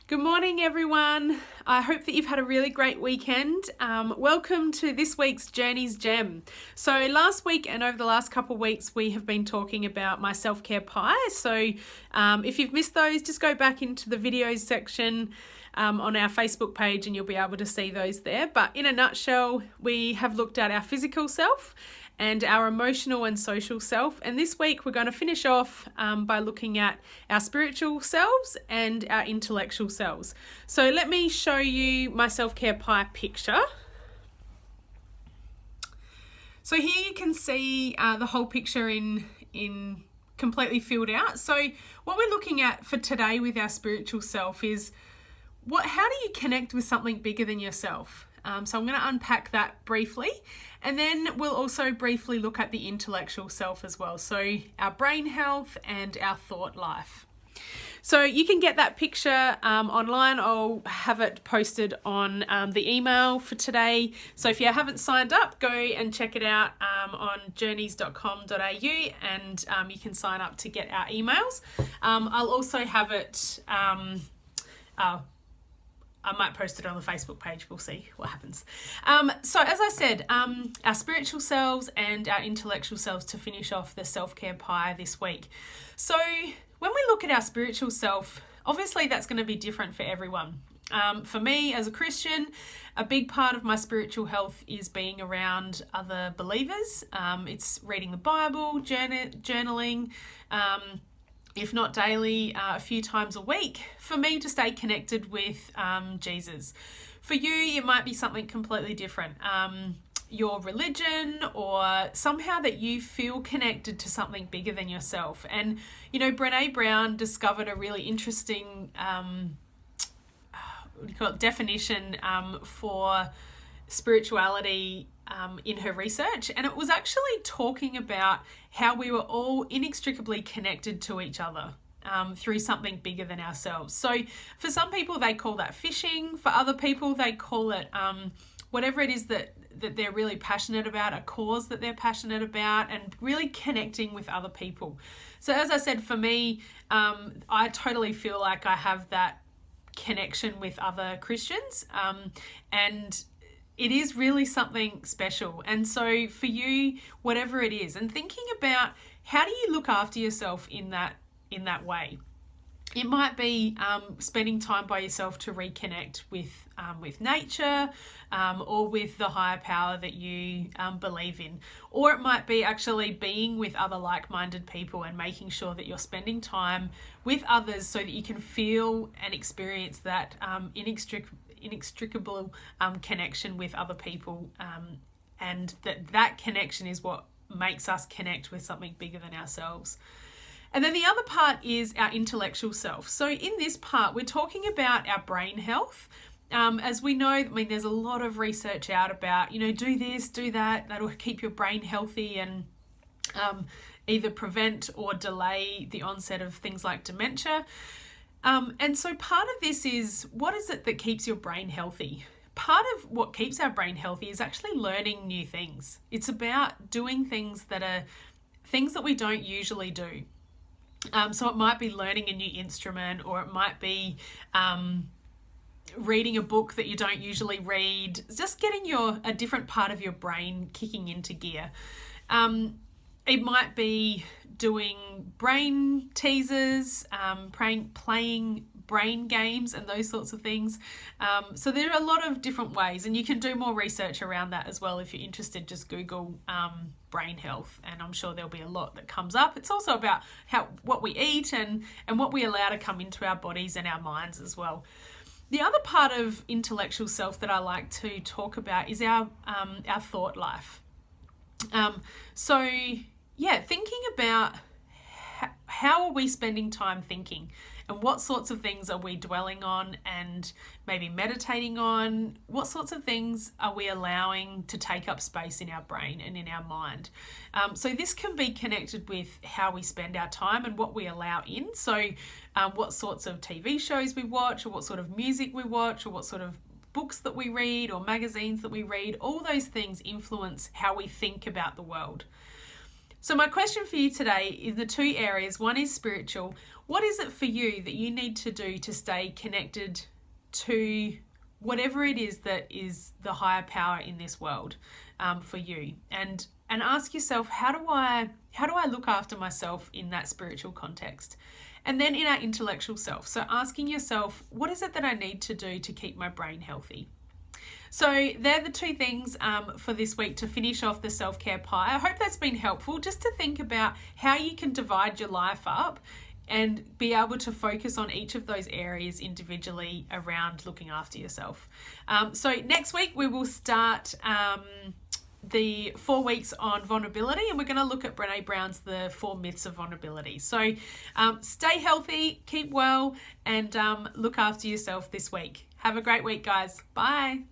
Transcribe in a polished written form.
Good morning, everyone. I hope that you've had a really great weekend. Welcome to this week's Journey's Gem. So last week and over the last couple of weeks, we have been talking about my self-care pie. So if you've missed those, just go back into the videos section on our Facebook page and you'll be able to see those there. But in a nutshell, we have looked at our physical self and our emotional and social self. And this week we're going to finish off by looking at our spiritual selves and our intellectual selves. So let me show you my self-care pie picture. So here you can see the whole picture in completely filled out. So what we're looking at for today with our spiritual self is how do you connect with something bigger than yourself? So I'm going to unpack that briefly, and then we'll also briefly look at the intellectual self as well. So our brain health and our thought life. So you can get that picture online. I'll have it posted on the email for today. So if you haven't signed up, go and check it out on journeys.com.au and you can sign up to get our emails. I'll also have it... I might post it on the Facebook page. We'll see what happens. So as I said, our spiritual selves and our intellectual selves to finish off the self-care pie this week. So when we look at our spiritual self, obviously that's going to be different for everyone. For me as a Christian, a big part of my spiritual health is being around other believers. It's reading the Bible, journaling, if not daily, a few times a week, for me to stay connected with Jesus. For you, it might be something completely different. Your religion, or somehow that you feel connected to something bigger than yourself. And, you know, Brené Brown discovered a really interesting definition for spirituality in her research, and it was actually talking about how we were all inextricably connected to each other through something bigger than ourselves. So for some people they call that fishing, for other people they call it whatever it is that they're really passionate about, a cause that they're passionate about, and really connecting with other people. So as I said, for me, I totally feel like I have that connection with other Christians, and it is really something special. And so for you, whatever it is, and thinking about how do you look after yourself in that way. It might be spending time by yourself to reconnect with nature or with the higher power that you believe in. Or it might be actually being with other like-minded people and making sure that you're spending time with others so that you can feel and experience that inextricable connection with other people, and that connection is what makes us connect with something bigger than ourselves. And then the other part is our intellectual self. So in this part, we're talking about our brain health. As we know, I mean, there's a lot of research out about, you know, do this, do that, that'll keep your brain healthy and either prevent or delay the onset of things like dementia. And so part of this is, what is it that keeps your brain healthy? Part of what keeps our brain healthy is actually learning new things. It's about doing things that are things that we don't usually do. So it might be learning a new instrument, or it might be reading a book that you don't usually read, just getting a different part of your brain kicking into gear. It might be doing brain teasers, playing brain games and those sorts of things. So there are a lot of different ways, and you can do more research around that as well. If you're interested, just Google brain health, and I'm sure there'll be a lot that comes up. It's also about what we eat and what we allow to come into our bodies and our minds as well. The other part of intellectual self that I like to talk about is our thought life. So thinking about how are we spending time thinking, and what sorts of things are we dwelling on and maybe meditating on? What sorts of things are we allowing to take up space in our brain and in our mind? So this can be connected with how we spend our time and what we allow in. So what sorts of TV shows we watch, or what sort of music we watch, or what sort of books that we read or magazines that we read, all those things influence how we think about the world. So my question for you today is the two areas. One is spiritual. What is it for you that you need to do to stay connected to whatever it is that is the higher power in this world for you? And ask yourself, how do I look after myself in that spiritual context? And then in our intellectual self, so asking yourself, what is it that I need to do to keep my brain healthy? So they're the two things for this week to finish off the self-care pie. I hope that's been helpful, just to think about how you can divide your life up and be able to focus on each of those areas individually around looking after yourself. So next week we will start the 4 weeks on vulnerability, and we're going to look at Brené Brown's The 4 Myths of Vulnerability. So stay healthy, keep well, and look after yourself this week. Have a great week, guys. Bye.